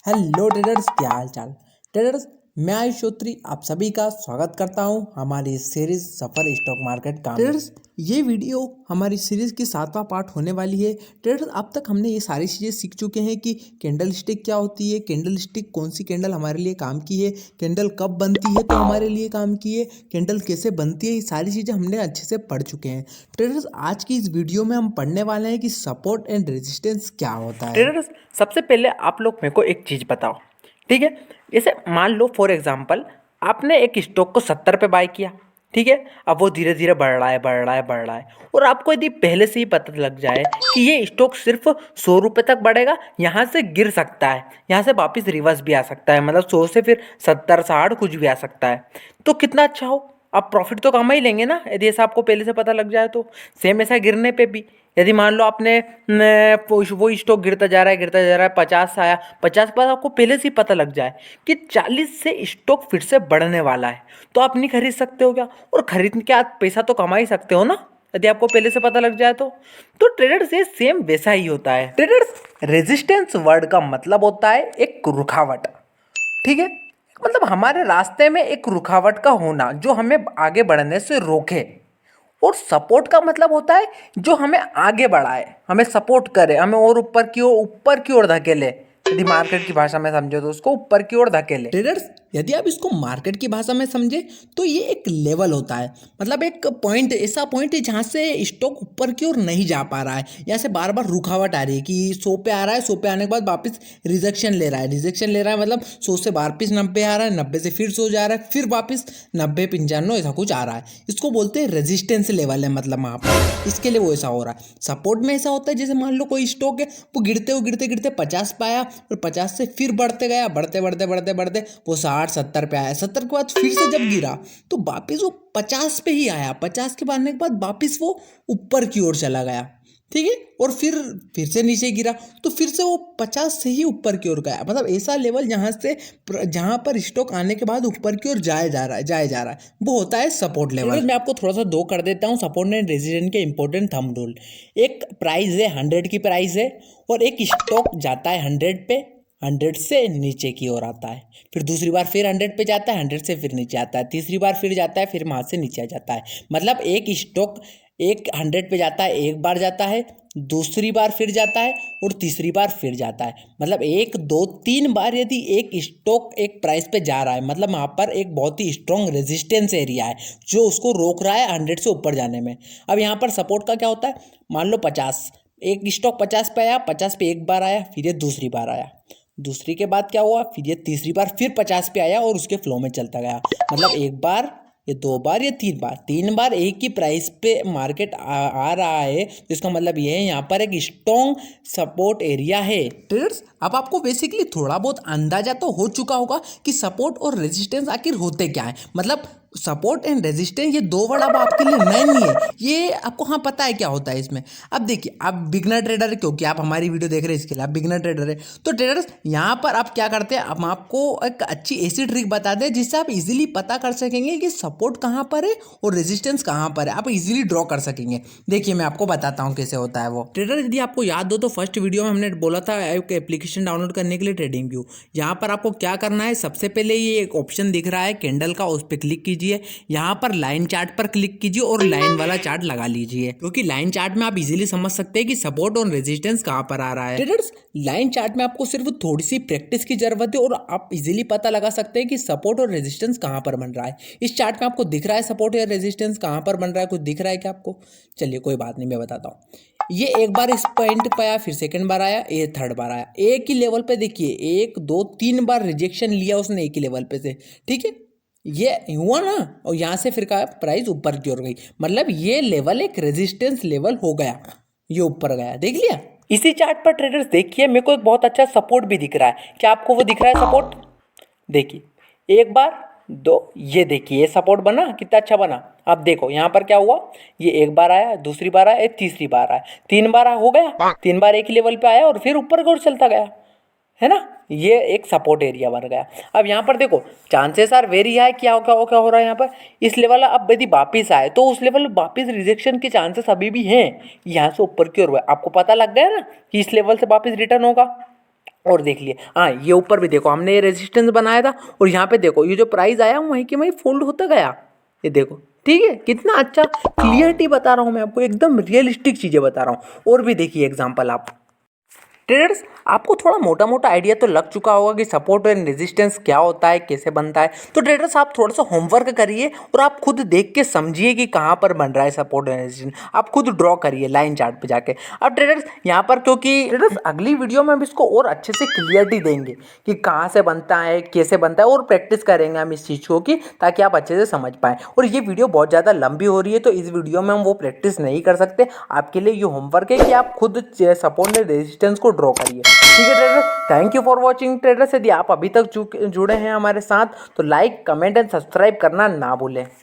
Hello traders, क्या हाल चाल। Traders, मैं आयुष श्रोत्री आप सभी का स्वागत करता हूं हमारी सीरीज सफर स्टॉक मार्केट का। ट्रेडर्स, ये वीडियो हमारी सीरीज की 7वां पार्ट होने वाली है। ट्रेडर्स, अब तक हमने ये सारी चीज़ें सीख चुके हैं कि कैंडल स्टिक क्या होती है, कैंडल स्टिक कौन सी कैंडल हमारे लिए काम की है, कैंडल कब बनती है तो हमारे लिए काम की है, कैंडल कैसे बनती है, ये सारी चीज़ें हमने अच्छे से पढ़ चुके हैं। ट्रेडर्स, आज की इस वीडियो में हम पढ़ने वाले हैं कि सपोर्ट एंड रेजिस्टेंस क्या होता है। ट्रेडर्स, सबसे पहले आप लोग मेरे को एक चीज़ बताओ। ठीक है, जैसे मान लो फॉर एग्जांपल आपने एक स्टॉक को 70 पे बाय किया। ठीक है, अब वो धीरे धीरे बढ़ रहा है, बढ़ रहा है, बढ़ रहा है, और आपको यदि पहले से ही पता लग जाए कि ये स्टॉक सिर्फ 100 रुपये तक बढ़ेगा, यहाँ से गिर सकता है, यहाँ से वापस रिवर्स भी आ सकता है, मतलब 100 से फिर 70 60 कुछ भी आ सकता है, तो कितना अच्छा हो, आप प्रॉफिट तो कमा ही लेंगे ना यदि ऐसा आपको पहले से पता लग जाए तो। सेम ऐसा गिरने पे भी, यदि मान लो आपने वो स्टॉक गिरता जा रहा है, गिरता जा रहा है, 50 आया, 50 के बाद आपको पहले से ही पता लग जाए कि 40 से स्टॉक फिर से बढ़ने वाला है, तो आप नहीं खरीद सकते हो क्या? और खरीद के आप पैसा तो कमा ही सकते हो ना, यदि आपको पहले से पता लग जाए तो ट्रेडर्स ये सेम वैसा ही होता है। ट्रेडर्स, रेजिस्टेंस वर्ड का मतलब होता है एक रुकावट। ठीक है, मतलब हमारे रास्ते में एक रुकावट का होना जो हमें आगे बढ़ने से रोके। और सपोर्ट का मतलब होता है जो हमें आगे बढ़ाए, हमें सपोर्ट करे, हमें और ऊपर की ओर धकेले। यदि मार्केट की भाषा में समझो तो उसको ऊपर की ओर धकेले। ट्रेडर्स, यदि आप इसको मार्केट की भाषा में समझे तो ये एक लेवल होता है, मतलब एक पॉइंट, ऐसा पॉइंट है जहाँ से स्टॉक ऊपर की ओर नहीं जा पा रहा है, यहाँ से बार बार रुकावट आ रही है कि 100 पे आ रहा है, 100 पे आने के बाद वापस रिजेक्शन ले रहा है, रिजेक्शन ले रहा है, मतलब 100 से वापस 90 आ रहा है, 90 से फिर 100 जा रहा है, फिर वापस 90 95 ऐसा कुछ आ रहा है। इसको बोलते हैं रेजिस्टेंस लेवल है, मतलब वहाँ पर इसके लिए वो ऐसा हो रहा है। सपोर्ट में ऐसा होता है जैसे मान लो कोई स्टॉक है, वो गिरते गिरते 50 पे आया और 50 से फिर बढ़ते गया, बढ़ते बढ़ते बढ़ते बढ़ते वो 60 70 पे आया, 70 के बाद फिर से जब गिरा तो वापिस वो 50 पे ही आया, 50 के बढ़ने के बाद वापिस वो ऊपर की ओर चला गया। ठीक है, और फिर से नीचे गिरा तो फिर से वो 50 से ही ऊपर की ओर गया, मतलब ऐसा लेवल जहाँ पर स्टॉक आने के बाद ऊपर की ओर जाया जा रहा है, वो होता है सपोर्ट लेवल। मैं आपको थोड़ा सा दो कर देता हूँ सपोर्ट एंड रेजिस्टेंस के इंपॉर्टेंट थंब रूल। एक प्राइस है 100 की प्राइस है, और एक स्टॉक जाता है 100 पे, 100 से नीचे की ओर आता है, फिर दूसरी बार फिर 100 पे जाता है, 100 से फिर नीचे आता है, तीसरी बार फिर जाता है, फिर वहाँ से नीचे आ जाता है। मतलब एक स्टॉक एक 100 पे जाता है, एक बार जाता है, दूसरी बार फिर जाता है, और तीसरी बार फिर जाता है। मतलब 1 2 3 बार यदि एक स्टॉक एक प्राइस पे जा रहा है, मतलब वहाँ पर एक बहुत ही स्ट्रॉन्ग रेजिस्टेंस एरिया है जो उसको रोक रहा है 100 से ऊपर जाने में। अब यहाँ पर सपोर्ट का क्या होता है, मान लो 50, एक स्टॉक 50 पे आया, 50 पे एक बार आया, फिर ये दूसरी बार आया, दूसरी के बाद क्या हुआ, फिर ये तीसरी बार फिर 50 पे आया और उसके फ्लो में चलता गया। मतलब एक बार, ये 2 बार, ये 3 बार, 3 बार एक ही प्राइस पे मार्केट आ रहा है, तो इसका मतलब ये है यहाँ पर एक स्ट्रॉन्ग सपोर्ट एरिया है। ट्रेडर्स, अब आपको बेसिकली थोड़ा बहुत अंदाजा तो हो चुका होगा कि सपोर्ट और रेजिस्टेंस आखिर होते क्या है। मतलब सपोर्ट एंड रेजिस्टेंस ये दो वर्ड अब आपके लिए नए नहीं है, ये आपको हाँ पता है क्या होता है इसमें। अब देखिए, आप बिगनर ट्रेडर है, क्योंकि आप हमारी वीडियो देख रहे हैं इसके लिए आप बिगनर ट्रेडर है, तो ट्रेडर्स यहाँ पर आप क्या करते हैं, हम आपको एक अच्छी ऐसी ट्रिक बता दें जिससे आप इजीली पता कर सकेंगे कि सपोर्ट कहाँ पर है और रेजिस्टेंस कहाँ पर है, आप इजीली ड्रॉ कर सकेंगे। देखिए, मैं आपको बताता हूँ कैसे होता है वो। ट्रेडर, यदि आपको याद हो तो फर्स्ट वीडियो में हमने बोला था एक एप्लीकेशन डाउनलोड करने के लिए, ट्रेडिंग व्यू। यहाँ पर आपको क्या करना है, सबसे पहले ये एक ऑप्शन दिख रहा है कैंडल का, उस पर क्लिक कीजिए, यहाँ पर लाइन चार्ट पर क्लिक कीजिए और लाइन वाला चार्ट लगा लीजिए, क्योंकि लाइन चार्ट में आप इजीली समझ सकते हैं कि सपोर्ट और रेजिस्टेंस कहाँ पर आ रहा है। ट्रेडर्स, लाइन चार्ट में आपको सिर्फ थोड़ी सी प्रैक्टिस की जरूरत है और आप इजीली पता लगा सकते हैं कि सपोर्ट और रेजिस्टेंस कहाँ पर बन रहा है। इस चार्ट में आपको दिख रहा है सपोर्ट या रेजिस्टेंस कहाँ पर बन रहा है, कुछ दिख रहा है क्या आपको? चलिए कोई बात नहीं, मैं बताता हूँ। ये एक बार इस पॉइंट पे आया, फिर सेकंड बार आया, ये थर्ड बार आया, एक ही लेवल पे देखिए, 1 2 3 बार रिजेक्शन लिया उसने एक ही लेवल पे से। ठीक है, ये हुआ ना, और यहाँ से फिर का प्राइस ऊपर की ओर गई, मतलब ये लेवल एक रेजिस्टेंस लेवल हो गया, ये ऊपर गया, देख लिया। इसी चार्ट पर ट्रेडर्स देखिए, मेरे को एक बहुत अच्छा सपोर्ट भी दिख रहा है। क्या आपको वो दिख रहा है सपोर्ट? देखिए, एक बार, दो, ये देखिए ये सपोर्ट बना, कितना अच्छा बना। अब देखो यहाँ पर क्या हुआ, ये एक बार आया, दूसरी बार आया, तीसरी बार आया, 3 बार हो गया, 3 बार एक ही लेवल पे आया और फिर ऊपर की ओर चलता गया, है ना, ये एक सपोर्ट एरिया बन गया। अब यहाँ पर देखो, चांसेस आर वेरी हाई, क्या हो रहा है यहाँ पर, इस लेवल अब यदि वापिस आए तो उस लेवल वापिस रिजेक्शन के चांसेस अभी भी हैं, यहाँ से ऊपर की ओर। आपको पता लग गया ना कि इस लेवल से वापिस रिटर्न होगा, और देख लिए, हाँ ये ऊपर भी देखो हमने ये रेजिस्टेंस बनाया था और यहाँ पे देखो ये जो प्राइस आया वहीं के वहीं फोल्ड होता गया। ये देखो ठीक है, कितना अच्छा क्लियरिटी बता रहा हूँ मैं आपको, एकदम रियलिस्टिक चीज़ें बता रहा हूँ। और भी देखिए एग्जाम्पल आप ट्रेडर्स, आपको थोड़ा मोटा मोटा आइडिया तो लग चुका होगा कि सपोर्ट एंड रेजिस्टेंस क्या होता है, कैसे बनता है। तो ट्रेडर्स आप थोड़ा सा होमवर्क करिए और आप खुद देख के समझिए कि कहाँ पर बन रहा है सपोर्ट एंड रेजिस्टेंस। आप खुद ड्रॉ करिए लाइन चार्ट पे जाके। अब ट्रेडर्स यहाँ पर, क्योंकि ट्रेडर्स अगली वीडियो में हम इसको और अच्छे से क्लियरिटी देंगे कि कहाँ से बनता है, कैसे बनता है, और प्रैक्टिस करेंगे हम इस चीज़ को की, ताकि आप अच्छे से समझ पाएँ। और ये वीडियो बहुत ज़्यादा लंबी हो रही है तो इस वीडियो में हम वो प्रैक्टिस नहीं कर सकते। आपके लिए ये होमवर्क है कि आप खुद सपोर्ट एंड रेजिस्टेंस को ड्रॉ करिए। ठीक है traders, thank you for watching traders. यदि आप अभी तक जुड़े हैं हमारे साथ तो लाइक, कमेंट एंड सब्सक्राइब करना ना भूलें।